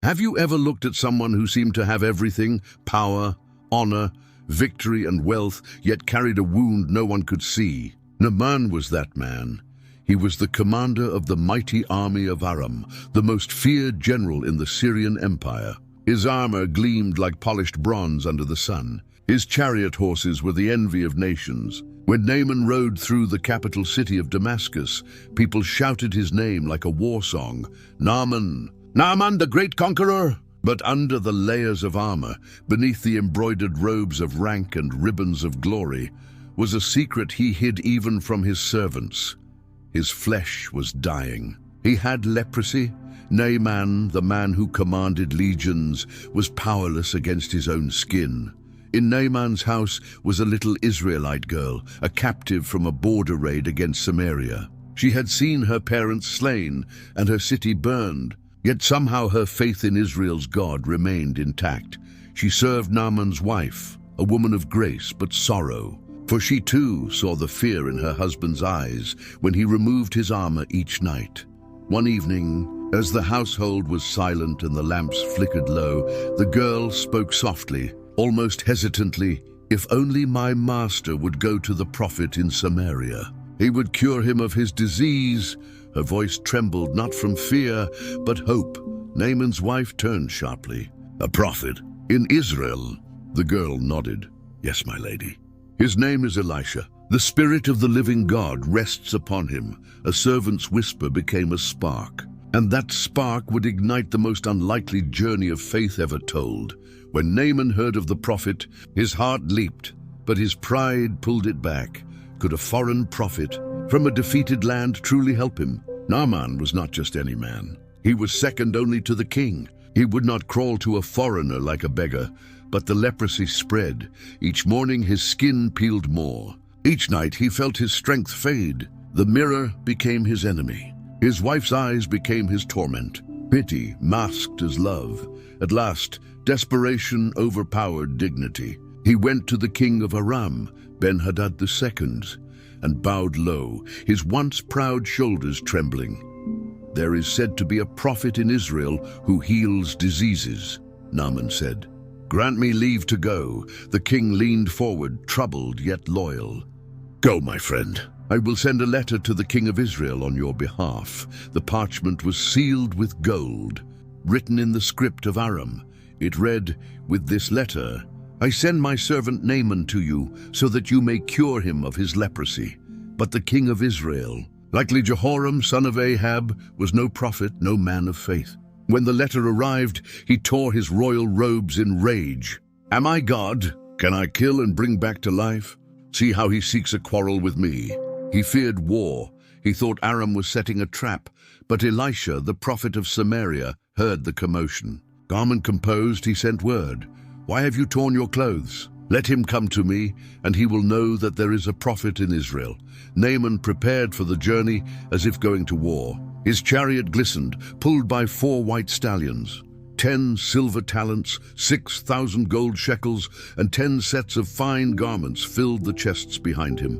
Have you ever looked at someone who seemed to have everything, power, honor, victory and wealth, yet carried a wound no one could see? Naaman was that man. He was the commander of the mighty army of Aram, the most feared general in the Syrian Empire. His armor gleamed like polished bronze under the sun. His chariot horses were the envy of nations. When Naaman rode through the capital city of Damascus, people shouted his name like a war song. Naaman, Naaman the great conqueror! But under the layers of armor, beneath the embroidered robes of rank and ribbons of glory, was a secret he hid even from his servants. His flesh was dying. He had leprosy. Naaman, the man who commanded legions, was powerless against his own skin. In Naaman's house was a little Israelite girl, a captive from a border raid against Samaria. She had seen her parents slain and her city burned, yet somehow her faith in Israel's God remained intact. She served Naaman's wife, a woman of grace but sorrow, for she too saw the fear in her husband's eyes when he removed his armor each night. One evening, as the household was silent and the lamps flickered low, the girl spoke softly, almost hesitantly, "If only my master would go to the prophet in Samaria. He would cure him of his disease." Her voice trembled not from fear, but hope. Naaman's wife turned sharply. "A prophet? In Israel?" The girl nodded. "Yes, my lady. His name is Elisha. The Spirit of the living God rests upon him." A servant's whisper became a spark, and that spark would ignite the most unlikely journey of faith ever told. When Naaman heard of the prophet, his heart leaped, but his pride pulled it back. Could a foreign prophet from a defeated land truly help him? Naaman was not just any man. He was second only to the king. He would not crawl to a foreigner like a beggar, but the leprosy spread. Each morning his skin peeled more. Each night he felt his strength fade. The mirror became his enemy. His wife's eyes became his torment. Pity masked as love. At last, desperation overpowered dignity. He went to the king of Aram, Ben-Hadad II, and bowed low, his once proud shoulders trembling. "There is said to be a prophet in Israel who heals diseases," Naaman said. "Grant me leave to go." The king leaned forward, troubled yet loyal. "Go, my friend. I will send a letter to the king of Israel on your behalf." The parchment was sealed with gold, written in the script of Aram. It read, "With this letter, I send my servant Naaman to you, so that you may cure him of his leprosy." But the king of Israel, likely Jehoram, son of Ahab, was no prophet, no man of faith. When the letter arrived, he tore his royal robes in rage. "Am I God? Can I kill and bring back to life? See how he seeks a quarrel with me." He feared war. He thought Aram was setting a trap, but Elisha, the prophet of Samaria, heard the commotion. Calm and composed, he sent word, "Why have you torn your clothes? Let him come to me, and he will know that there is a prophet in Israel." Naaman prepared for the journey as if going to war. His chariot glistened, pulled by 4 white stallions. 10 silver talents, 6,000 gold shekels, and 10 sets of fine garments filled the chests behind him.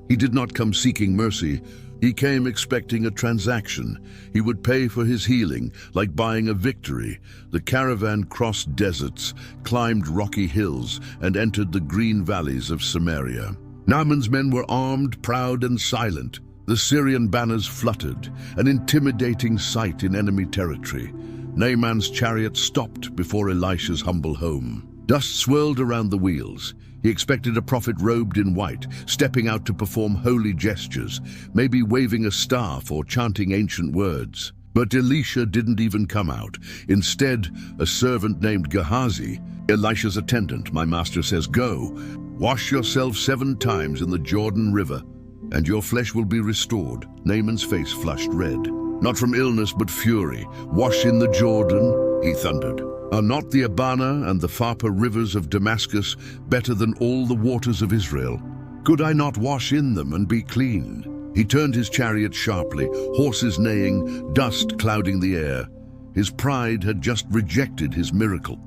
He did not come seeking mercy. He came expecting a transaction. He would pay for his healing, like buying a victory. The caravan crossed deserts, climbed rocky hills, and entered the green valleys of Samaria. Naaman's men were armed, proud, and silent. The Syrian banners fluttered, an intimidating sight in enemy territory. Naaman's chariot stopped before Elisha's humble home. Dust swirled around the wheels. He expected a prophet robed in white, stepping out to perform holy gestures, maybe waving a staff or chanting ancient words. But Elisha didn't even come out. Instead, a servant named Gehazi, Elisha's attendant, my master says, "Go, wash yourself 7 times in the Jordan River, and your flesh will be restored." Naaman's face flushed red. "Not from illness, but fury. Wash in the Jordan," he thundered. "Are not the Abana and the Pharpar rivers of Damascus better than all the waters of Israel? Could I not wash in them and be clean?" He turned his chariot sharply, horses neighing, dust clouding the air. His pride had just rejected his miracle.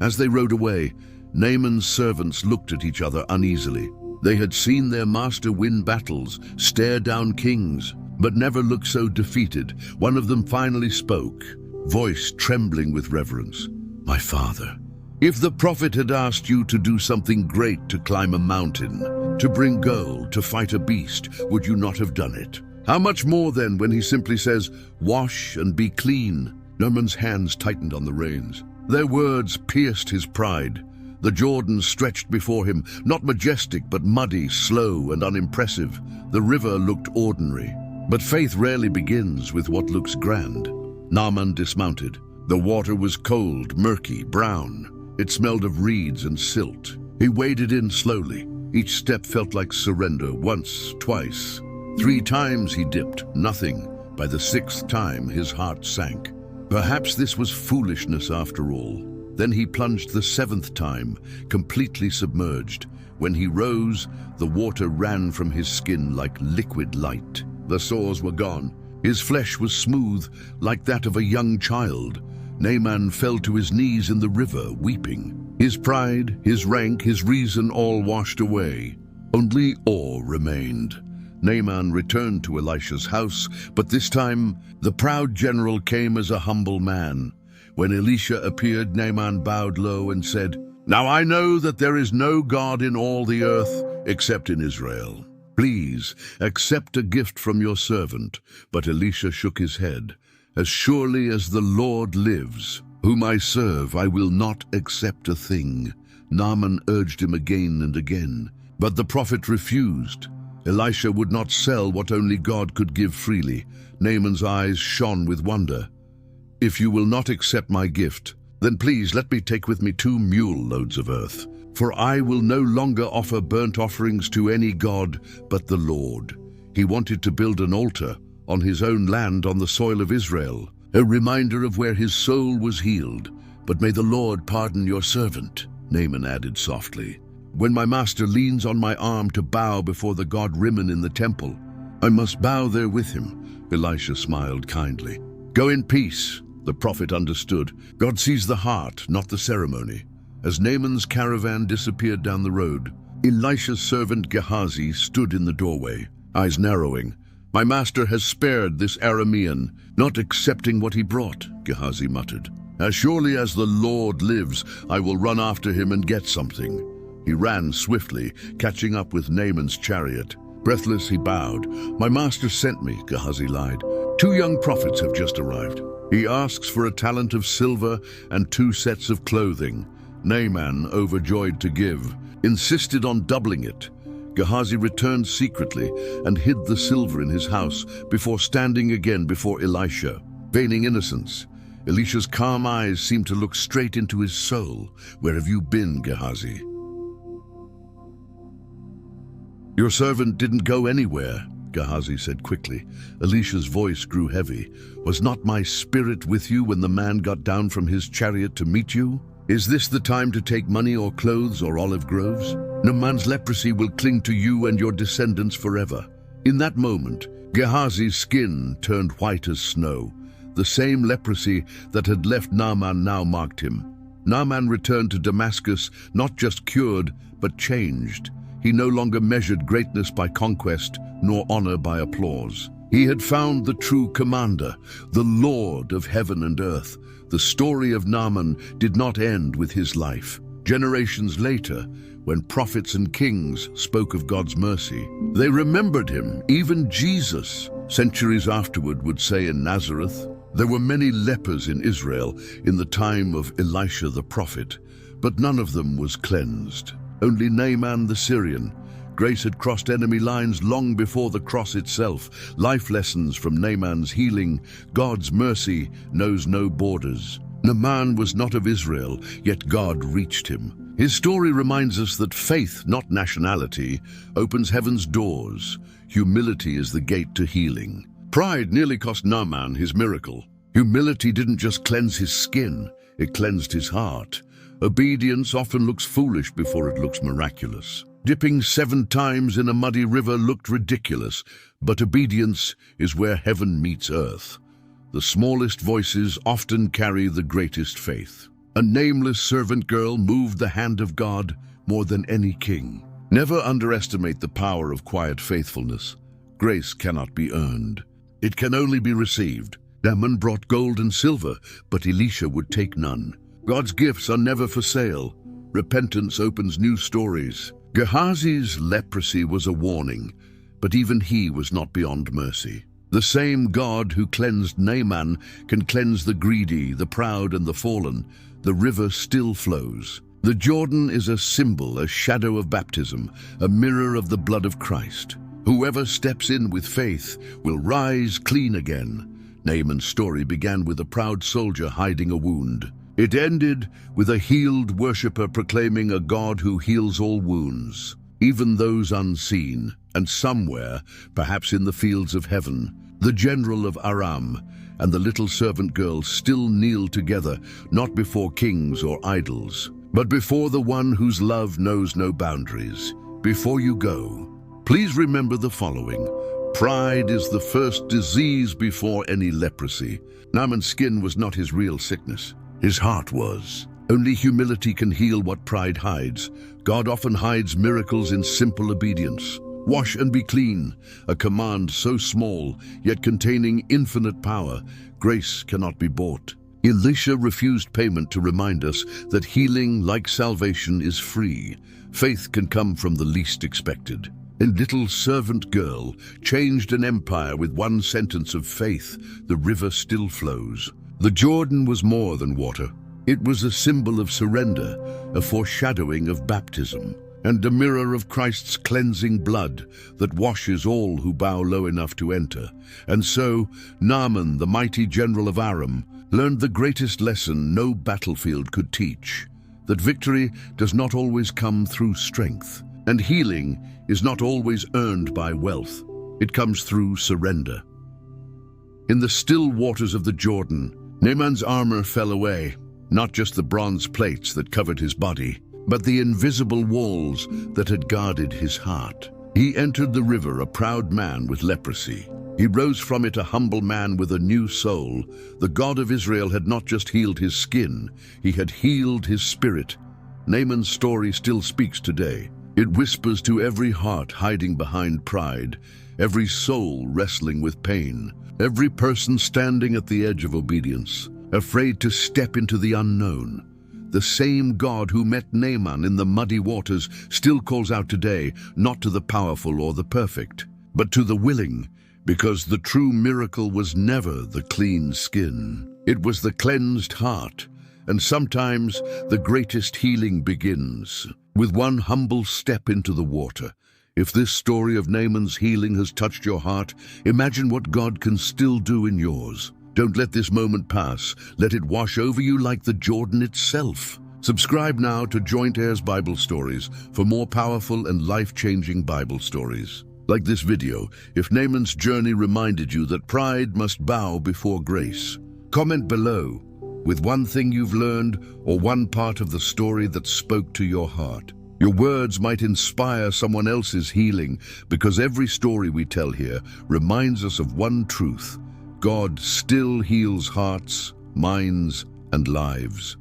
As they rode away, Naaman's servants looked at each other uneasily. They had seen their master win battles, stare down kings, but never look so defeated. One of them finally spoke. voice trembling with reverence. "My father, if the prophet had asked you to do something great, to climb a mountain, to bring gold, to fight a beast, would you not have done it? How much more then when he simply says, 'Wash and be clean'?" Naaman's hands tightened on the reins. Their words pierced his pride. The Jordan stretched before him, not majestic but muddy, slow and unimpressive. The river looked ordinary. But faith rarely begins with what looks grand. Naaman dismounted. The water was cold, murky, brown. It smelled of reeds and silt. He waded in slowly. Each step felt like surrender. Once, twice, 3 times he dipped, nothing. By the 6th time his heart sank. Perhaps this was foolishness after all. Then he plunged the 7th time, completely submerged. When he rose, the water ran from his skin like liquid light. The sores were gone. His flesh was smooth, like that of a young child. Naaman fell to his knees in the river, weeping. His pride, his rank, his reason all washed away. Only awe remained. Naaman returned to Elisha's house, but this time the proud general came as a humble man. When Elisha appeared, Naaman bowed low and said, "Now I know that there is no God in all the earth except in Israel. Please accept a gift from your servant." But Elisha shook his head. "As surely as the Lord lives, whom I serve, I will not accept a thing." Naaman urged him again and again, but the prophet refused. Elisha would not sell what only God could give freely. Naaman's eyes shone with wonder. "If you will not accept my gift, then please let me take with me 2 mule loads of earth. For I will no longer offer burnt offerings to any god but the Lord." He wanted to build an altar on his own land, on the soil of Israel, a reminder of where his soul was healed. "But may the Lord pardon your servant," Naaman added softly. "When my master leans on my arm to bow before the god Rimmon in the temple, I must bow there with him." Elisha smiled kindly. "Go in peace." The prophet understood. God sees the heart, not the ceremony. As Naaman's caravan disappeared down the road, Elisha's servant Gehazi stood in the doorway, eyes narrowing. "My master has spared this Aramean, not accepting what he brought," Gehazi muttered. "As surely as the Lord lives, I will run after him and get something." He ran swiftly, catching up with Naaman's chariot. Breathless, he bowed. "My master sent me," Gehazi lied. "2 young prophets have just arrived. He asks for a talent of silver and 2 sets of clothing." Naaman, overjoyed to give, insisted on doubling it. Gehazi returned secretly and hid the silver in his house before standing again before Elisha, feigning innocence. Elisha's calm eyes seemed to look straight into his soul. "Where have you been, Gehazi?" "Your servant didn't go anywhere," Gehazi said quickly. Elisha's voice grew heavy. "Was not my spirit with you when the man got down from his chariot to meet you? Is this the time to take money or clothes or olive groves? Naaman's leprosy will cling to you and your descendants forever." In that moment, Gehazi's skin turned white as snow. The same leprosy that had left Naaman now marked him. Naaman returned to Damascus not just cured, but changed. He no longer measured greatness by conquest, nor honor by applause. He had found the true commander, the Lord of heaven and earth. The story of Naaman did not end with his life. Generations later, when prophets and kings spoke of God's mercy, they remembered him. Even Jesus, centuries afterward, would say in Nazareth, "There were many lepers in Israel in the time of Elisha the prophet, but none of them was cleansed. Only Naaman the Syrian." Grace had crossed enemy lines long before the cross itself. Life lessons from Naaman's healing. God's mercy knows no borders. Naaman was not of Israel, yet God reached him. His story reminds us that faith, not nationality, opens heaven's doors. Humility is the gate to healing. Pride nearly cost Naaman his miracle. Humility didn't just cleanse his skin, it cleansed his heart. Obedience often looks foolish before it looks miraculous. Dipping 7 times in a muddy river looked ridiculous, but obedience is where heaven meets earth. The smallest voices often carry the greatest faith. A nameless servant girl moved the hand of God more than any king. Never underestimate the power of quiet faithfulness. Grace cannot be earned. It can only be received. Naaman brought gold and silver, but Elisha would take none. God's gifts are never for sale. Repentance opens new stories. Gehazi's leprosy was a warning, but even he was not beyond mercy. The same God who cleansed Naaman can cleanse the greedy, the proud, and the fallen. The river still flows. The Jordan is a symbol, a shadow of baptism, a mirror of the blood of Christ. Whoever steps in with faith will rise clean again. Naaman's story began with a proud soldier hiding a wound. It ended with a healed worshipper proclaiming a God who heals all wounds, even those unseen. And somewhere, perhaps in the fields of heaven, the general of Aram and the little servant girl still kneel together, not before kings or idols, but before the one whose love knows no boundaries. Before you go, please remember the following. Pride is the first disease before any leprosy. Naaman's skin was not his real sickness. His heart was. Only humility can heal what pride hides. God often hides miracles in simple obedience. Wash and be clean, a command so small, yet containing infinite power. Grace cannot be bought. Elisha refused payment to remind us that healing, like salvation, is free. Faith can come from the least expected. A little servant girl changed an empire with one sentence of faith. The river still flows. The Jordan was more than water. It was a symbol of surrender, a foreshadowing of baptism, and a mirror of Christ's cleansing blood that washes all who bow low enough to enter. And so, Naaman, the mighty general of Aram, learned the greatest lesson no battlefield could teach, that victory does not always come through strength, and healing is not always earned by wealth. It comes through surrender. In the still waters of the Jordan, Naaman's armor fell away, not just the bronze plates that covered his body, but the invisible walls that had guarded his heart. He entered the river a proud man with leprosy. He rose from it a humble man with a new soul. The God of Israel had not just healed his skin, he had healed his spirit. Naaman's story still speaks today. It whispers to every heart hiding behind pride, every soul wrestling with pain, every person standing at the edge of obedience, afraid to step into the unknown. The same God who met Naaman in the muddy waters still calls out today, not to the powerful or the perfect, but to the willing, because the true miracle was never the clean skin. It was the cleansed heart, and sometimes the greatest healing begins with one humble step into the water. If this story of Naaman's healing has touched your heart, imagine what God can still do in yours. Don't let this moment pass. Let it wash over you like the Jordan itself. Subscribe now to Joint Heirs Bible Stories for more powerful and life-changing Bible stories. Like this video, if Naaman's journey reminded you that pride must bow before grace. Comment below with one thing you've learned or one part of the story that spoke to your heart. Your words might inspire someone else's healing, because every story we tell here reminds us of one truth: God still heals hearts, minds, and lives.